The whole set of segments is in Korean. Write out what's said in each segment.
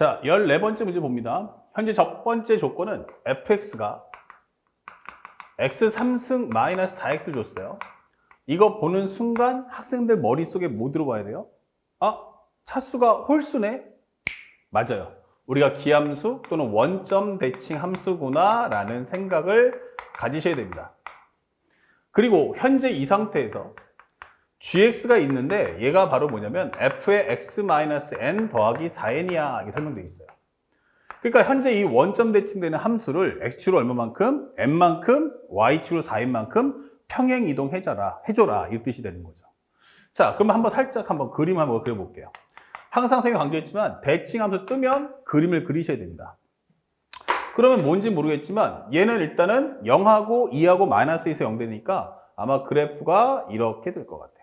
자, 14번째 문제 봅니다. 현재 첫 번째 조건은 fx가 x 3승 마이너스 4x 줬어요. 이거 보는 순간 학생들 머릿속에 뭐 들어와야 돼요? 아, 차수가 홀수네? 맞아요. 우리가 기함수 또는 원점 대칭 함수구나 라는 생각을 가지셔야 됩니다. 그리고 현재 이 상태에서 gx가 있는데 얘가 바로 뭐냐면 f의 x-n 더하기 4n이야 이렇게 설명되어 있어요. 그러니까 현재 이 원점 대칭되는 함수를 x축으로 얼마만큼, n만큼, y축으로 4n만큼 평행 이동해줘라 이런 뜻이 되는 거죠. 자, 그럼 한번 살짝 그림 한번 그려볼게요. 항상 선생님이 강조했지만 대칭 함수 뜨면 그림을 그리셔야 됩니다. 그러면 뭔지 모르겠지만 얘는 일단은 0하고 2하고 마이너스에서 0 되니까 아마 그래프가 이렇게 될 것 같아요.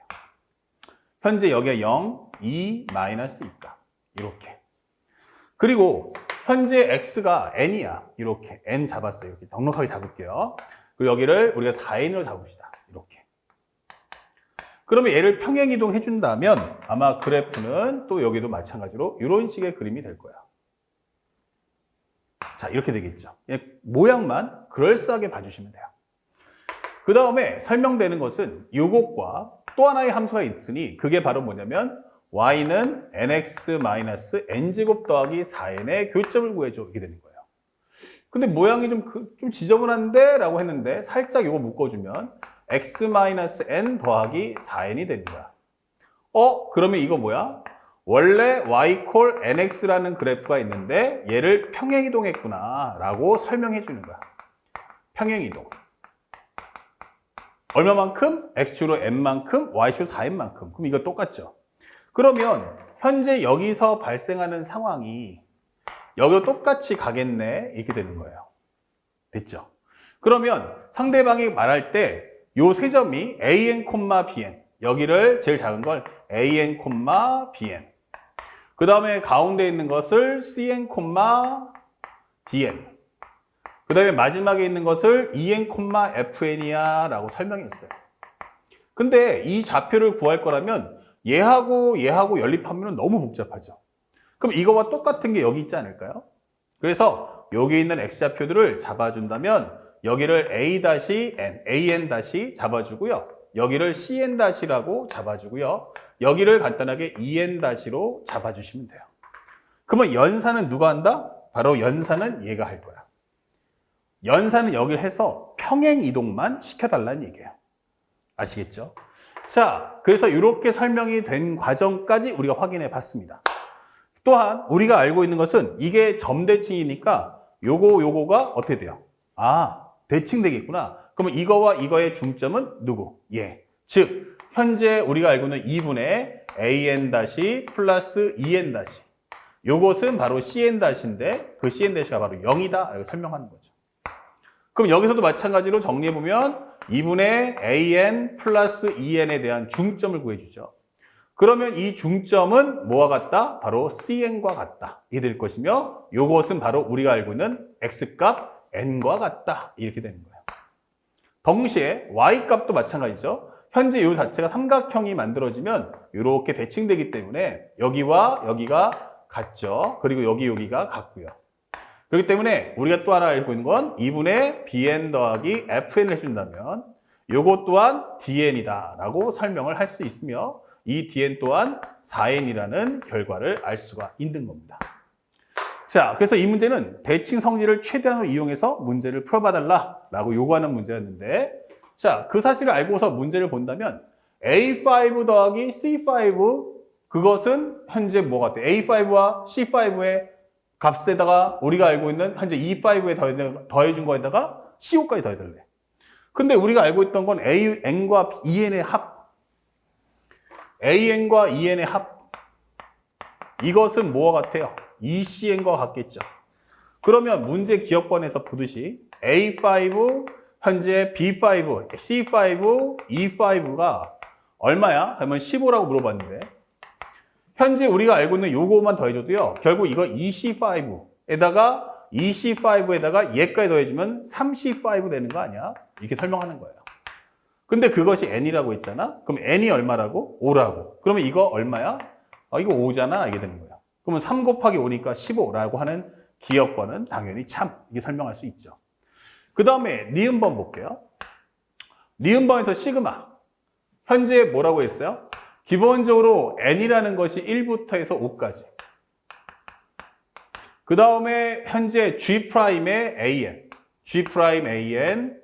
현재 여기에 0, 2, 마이너스 있다. 이렇게. 그리고 현재 x가 n이야. 이렇게 n 잡았어요. 이렇게 넉넉하게 잡을게요. 그리고 여기를 우리가 4n으로 잡읍시다. 이렇게. 그러면 얘를 평행 이동해 준다면 아마 그래프는 또 여기도 마찬가지로 이런 식의 그림이 될 거야. 자, 이렇게 되겠죠. 모양만 그럴싸하게 봐주시면 돼요. 그 다음에 설명되는 것은 이것과 또 하나의 함수가 있으니 그게 바로 뭐냐면 y는 nx-n제곱 더하기 4n의 교점을 구해줘 이렇게 되는 거예요. 근데 모양이 좀 지저분한데? 라고 했는데 살짝 이거 묶어주면 x-n 더하기 4n이 되는 거야. 그러면 이거 뭐야? 원래 y 콜 nx라는 그래프가 있는데 얘를 평행이동했구나 라고 설명해 주는 거야. 평행이동. 얼마만큼? x축으로 n만큼, y축으로 4n만큼. 그럼 이거 똑같죠? 그러면 현재 여기서 발생하는 상황이 여기도 똑같이 가겠네 이렇게 되는 거예요. 됐죠? 그러면 상대방이 말할 때 요 세 점이 an, bn 여기를 제일 작은 걸 an, bn 그 다음에 가운데 있는 것을 cn, dn 그 다음에 마지막에 있는 것을 en, fn이야 라고 설명했어요. 근데 이 좌표를 구할 거라면 얘하고 연립하면 너무 복잡하죠. 그럼 이거와 똑같은 게 여기 있지 않을까요? 그래서 여기 있는 x좌표들을 잡아준다면 여기를 a-n, an- 잡아주고요. 여기를 cn-라고 잡아주고요. 여기를 간단하게 en-로 잡아주시면 돼요. 그러면 연산은 누가 한다? 바로 연산은 얘가 할 거야. 연산은 여기를 해서 평행 이동만 시켜달라는 얘기예요. 아시겠죠? 자, 그래서 이렇게 설명이 된 과정까지 우리가 확인해 봤습니다. 또한 우리가 알고 있는 것은 이게 점대칭이니까 요거가 어떻게 돼요? 대칭 되겠구나. 그러면 이거와 이거의 중점은 누구? 얘. 즉, 현재 우리가 알고 있는 2분의 an- 플러스 en- 요것은 바로 cn-인데 그 cn-가 바로 0이다. 이렇게 설명하는 거죠. 그럼 여기서도 마찬가지로 정리해보면 2분의 an 플러스 en에 대한 중점을 구해주죠. 그러면 이 중점은 뭐와 같다? 바로 cn과 같다. 이게 될 것이며 이것은 바로 우리가 알고 있는 x값 n과 같다. 이렇게 되는 거예요. 동시에 y값도 마찬가지죠. 현재 이 자체가 삼각형이 만들어지면 이렇게 대칭되기 때문에 여기와 여기가 같죠. 그리고 여기가 같고요. 그렇기 때문에 우리가 또 하나 알고 있는 건 2분의 bn 더하기 fn을 해준다면 이것 또한 dn이다 라고 설명을 할 수 있으며 이 dn 또한 4n이라는 결과를 알 수가 있는 겁니다. 자, 그래서 이 문제는 대칭 성질을 최대한으로 이용해서 문제를 풀어봐달라 라고 요구하는 문제였는데 자, 그 사실을 알고서 문제를 본다면 A5 더하기 C5 그것은 현재 뭐 같아요? A5와 C5의 값에다가 우리가 알고 있는 현재 E5에 더해준 거에다가 CO 까지 더해달래. 근데 우리가 알고 있던 건 AN과 EN의 합. AN과 EN의 합. 이것은 뭐와 같아요? ECN과 같겠죠. 그러면 문제 기억번에서 보듯이 A5, 현재 B5, C5, E5가 얼마야? 그러면 15라고 물어봤는데 현재 우리가 알고 있는 요거만 더해줘도요. 결국 이거 EC5에다가 얘까지 더해주면 35 되는 거 아니야? 이렇게 설명하는 거예요. 근데 그것이 n이라고 했잖아? 그럼 n이 얼마라고? 5라고. 그러면 이거 얼마야? 이거 5잖아? 이게 되는 거예요. 그러면 3 곱하기 5니까 15라고 하는 기억번은 당연히 참, 이게 설명할 수 있죠. 그 다음에 니은번 볼게요. 니은번에서 시그마. 현재 뭐라고 했어요? 기본적으로 n이라는 것이 1부터 해서 5까지. 그 다음에 현재 G'의 AN. G'AN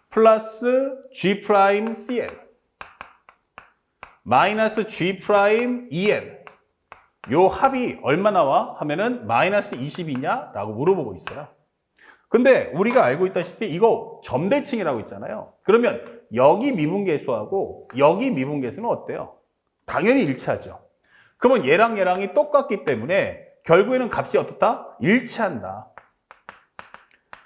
플러스 G'CN. 마이너스 G'EN. 요 합이 얼마 나와? 하면은 마이너스 20이냐? 라고 물어보고 있어요. 근데 우리가 알고 있다시피 이거 점대칭이라고 있잖아요. 그러면 여기 미분계수하고 여기 미분계수는 어때요? 당연히 일치하죠. 그러면 얘랑 얘랑이 똑같기 때문에 결국에는 값이 어떻다? 일치한다.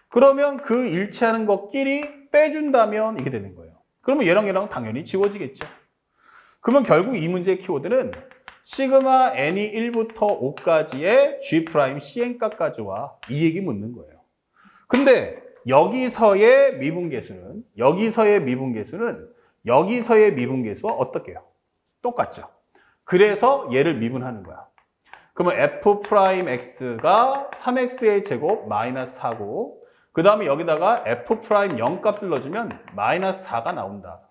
그러면 그 일치하는 것끼리 빼준다면 이게 되는 거예요. 그러면 얘랑 얘랑 당연히 지워지겠죠. 그러면 결국 이 문제의 키워드는 시그마 n이 1부터 5까지의 G'Cn 값까지와 이 얘기 묻는 거예요. 근데 여기서의 미분계수는 여기서의 미분계수와 어떻게 해요? 똑같죠. 그래서 얘를 미분하는 거야. 그러면 f'x가 3x의 제곱 마이너스 4고 그 다음에 여기다가 f'0 값을 넣어주면 마이너스 4가 나온다.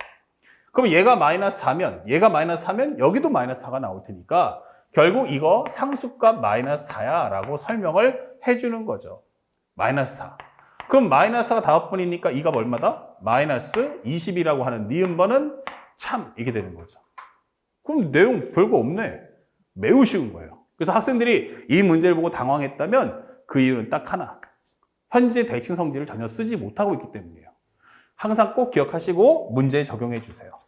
그럼 얘가 마이너스 4면 여기도 마이너스 4가 나올 테니까 결국 이거 상수값 마이너스 4야 라고 설명을 해주는 거죠. 마이너스 4. 그럼 마이너스 4가 다섯 번이니까 이 값 얼마다? 마이너스 20이라고 하는 니은번은 참 이게 되는 거죠. 그럼 내용 별거 없네. 매우 쉬운 거예요. 그래서 학생들이 이 문제를 보고 당황했다면 그 이유는 딱 하나. 현재 대칭 성질을 전혀 쓰지 못하고 있기 때문이에요. 항상 꼭 기억하시고 문제에 적용해 주세요.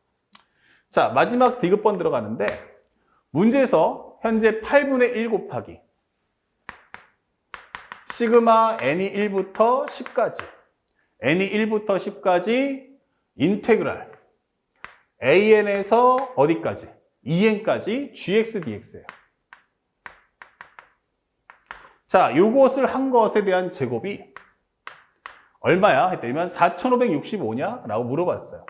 자, 마지막 디귿번 들어가는데 문제에서 현재 8분의 1 곱하기 시그마 n이 1부터 10까지 인테그랄 an에서 어디까지? 2n까지 gx dx예요. 자, 요것을 한 것에 대한 제곱이 얼마야? 했더니 4,565냐? 라고 물어봤어요.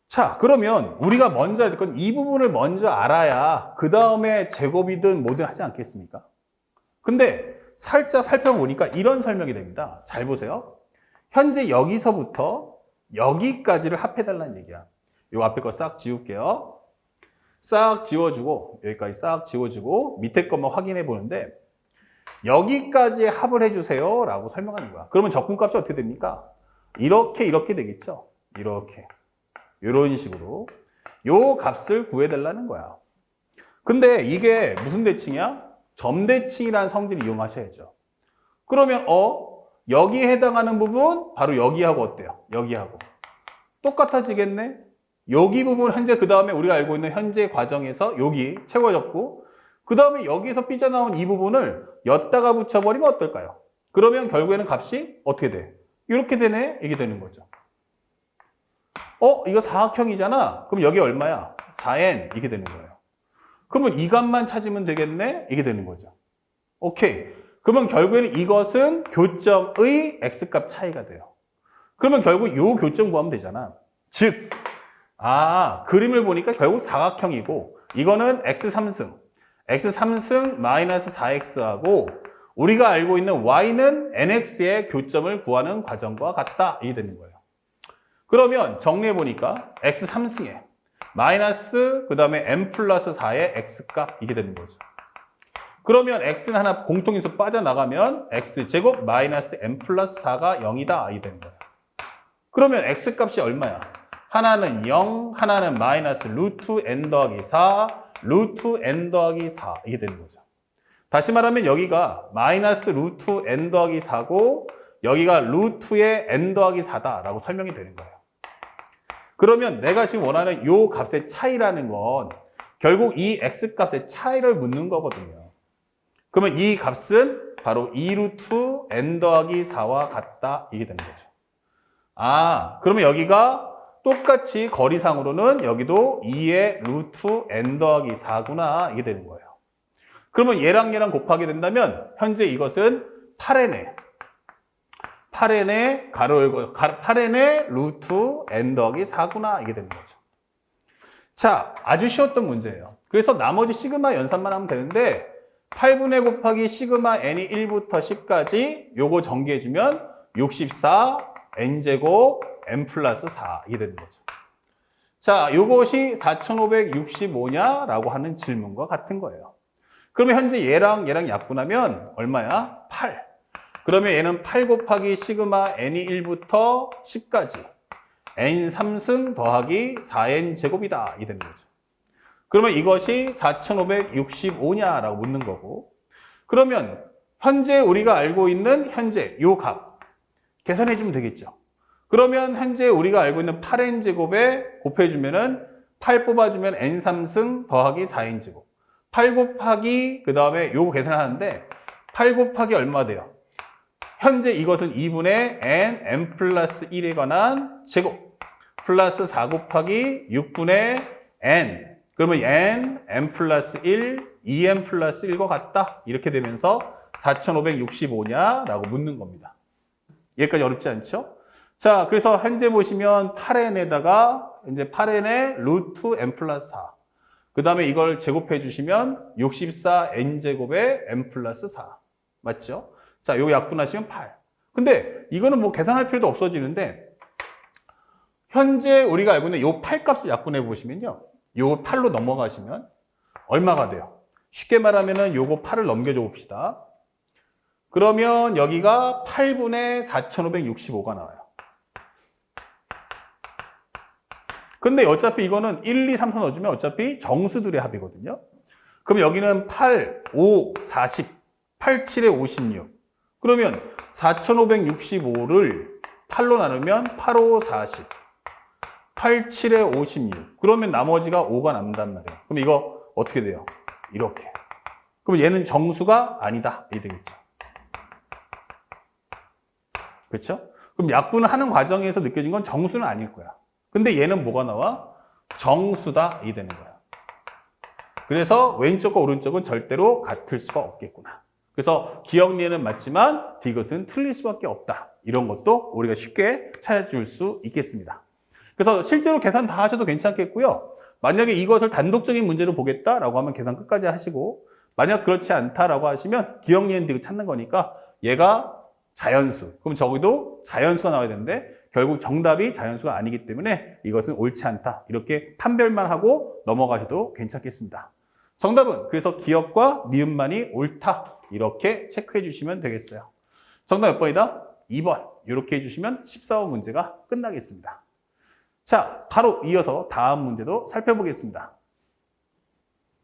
자, 그러면 우리가 먼저 할 건 이 부분을 먼저 알아야 그 다음에 제곱이든 뭐든 하지 않겠습니까? 근데 살짝 살펴보니까 이런 설명이 됩니다. 잘 보세요. 현재 여기서부터 여기까지를 합해달라는 얘기야. 요 앞에 거 싹 지울게요. 싹 지워주고 여기까지 싹 지워주고 밑에 것만 확인해 보는데 여기까지 합을 해주세요 라고 설명하는 거야. 그러면 적분값이 어떻게 됩니까? 이렇게 되겠죠. 이렇게 이런 식으로 요 값을 구해달라는 거야. 근데 이게 무슨 대칭이야? 점대칭이라는 성질을 이용하셔야죠. 그러면 여기에 해당하는 부분 바로 여기하고 어때요? 여기하고 똑같아지겠네? 여기 부분 현재 그 다음에 우리가 알고 있는 현재 과정에서 여기 채워졌고 그 다음에 여기서 삐져나온 이 부분을 엿다가 붙여버리면 어떨까요? 그러면 결국에는 값이 어떻게 돼? 이렇게 되네? 이게 되는 거죠. 이거 사각형이잖아? 그럼 여기 얼마야? 4n 이게 되는 거예요. 그러면 이 값만 찾으면 되겠네? 이게 되는 거죠. 오케이. 그러면 결국에는 이것은 교점의 x값 차이가 돼요. 그러면 결국 요 교점 구하면 되잖아. 즉, 그림을 보니까 결국 사각형이고 이거는 x3승 마이너스 4x하고 우리가 알고 있는 y는 nx의 교점을 구하는 과정과 같다. 이게 되는 거예요. 그러면 정리해 보니까 x3승에 마이너스 그 다음에 n 플러스 4의 x값 이게 되는 거죠. 그러면 x는 하나 공통인수 빠져나가면 x제곱 마이너스 n 플러스 4가 0이다. 이게 되는 거예요. 그러면 x값이 얼마야? 하나는 0, 하나는 마이너스 루트 n 더하기 4, 루트 n 더하기 4 이게 되는 거죠. 다시 말하면 여기가 마이너스 루트 n 더하기 4고 여기가 루트의 n 더하기 4다라고 설명이 되는 거예요. 그러면 내가 지금 원하는 이 값의 차이라는 건 결국 이 x값의 차이를 묻는 거거든요. 그러면 이 값은 바로 2루트 n 더하기 4와 같다 이게 되는 거죠. 그러면 여기가 똑같이 거리상으로는 여기도 2의 루트 n 더하기 4구나 이게 되는 거예요. 그러면 얘랑 곱하게 된다면 현재 이것은 8n에 가로 열고 8n의 루트 n 더하기 4구나 이게 되는 거죠. 자, 아주 쉬웠던 문제예요. 그래서 나머지 시그마 연산만 하면 되는데 8분의 곱하기 시그마 n이 1부터 10까지 요거 전개해주면 64 n제곱 n 플러스 4 이게 되는 거죠. 자, 요것이 4565냐라고 하는 질문과 같은 거예요. 그러면 현재 얘랑 약분하면 얼마야? 8. 그러면 얘는 8 곱하기 시그마 n이 1부터 10까지 n 3승 더하기 4n 제곱이다 이 되는 거죠. 그러면 이것이 4565냐라고 묻는 거고, 그러면 현재 우리가 알고 있는 현재 요 값 계산해 주면 되겠죠. 그러면 현재 우리가 알고 있는 8n 제곱에 곱해주면은 8 뽑아주면 n 3승 더하기 4n 제곱. 8 곱하기 그 다음에 요거 계산하는데 8 곱하기 얼마 돼요? 현재 이것은 2분의 n 플러스 1에 관한 제곱 플러스 4 곱하기 6분의 n. 그러면 n 플러스 1, 2n 플러스 1과 같다. 이렇게 되면서 4565냐라고 묻는 겁니다. 여기까지 어렵지 않죠? 자, 그래서 현재 보시면 8n에다가 이제 8n의 루트 n 플러스 4. 그 다음에 이걸 제곱해 주시면 64n 제곱의 n 플러스 4. 맞죠? 자, 요거 약분하시면 8. 근데 이거는 뭐 계산할 필요도 없어지는데 현재 우리가 알고 있는 요 8 값을 약분해 보시면요. 요 8로 넘어가시면 얼마가 돼요? 쉽게 말하면은 요거 8을 넘겨줘 봅시다. 그러면 여기가 8분의 4565가 나와요. 근데 어차피 이거는 1, 2, 3, 4 넣어주면 어차피 정수들의 합이거든요. 그럼 여기는 8, 5, 40, 8, 7에 56. 그러면 4565를 8로 나누면 8, 5, 40, 8, 7에 56. 그러면 나머지가 5가 남는단 말이에요. 그럼 이거 어떻게 돼요? 이렇게. 그럼 얘는 정수가 아니다. 이렇게 되겠죠. 그렇죠? 그럼 약분을 하는 과정에서 느껴진 건 정수는 아닐 거야. 근데 얘는 뭐가 나와? 정수다. 이 되는 거야. 그래서 왼쪽과 오른쪽은 절대로 같을 수가 없겠구나. 그래서 기억리에는 맞지만 이것은 틀릴 수밖에 없다. 이런 것도 우리가 쉽게 찾아줄 수 있겠습니다. 그래서 실제로 계산 다 하셔도 괜찮겠고요. 만약에 이것을 단독적인 문제로 보겠다라고 하면 계산 끝까지 하시고, 만약 그렇지 않다라고 하시면 기억리엔 디귿 찾는 거니까 얘가 자연수. 그럼 저기도 자연수가 나와야 되는데 결국 정답이 자연수가 아니기 때문에 이것은 옳지 않다. 이렇게 판별만 하고 넘어가셔도 괜찮겠습니다. 정답은 그래서 기억과 니은만이 옳다. 이렇게 체크해 주시면 되겠어요. 정답 몇 번이다? 2번. 이렇게 해주시면 14번 문제가 끝나겠습니다. 자, 바로 이어서 다음 문제도 살펴보겠습니다.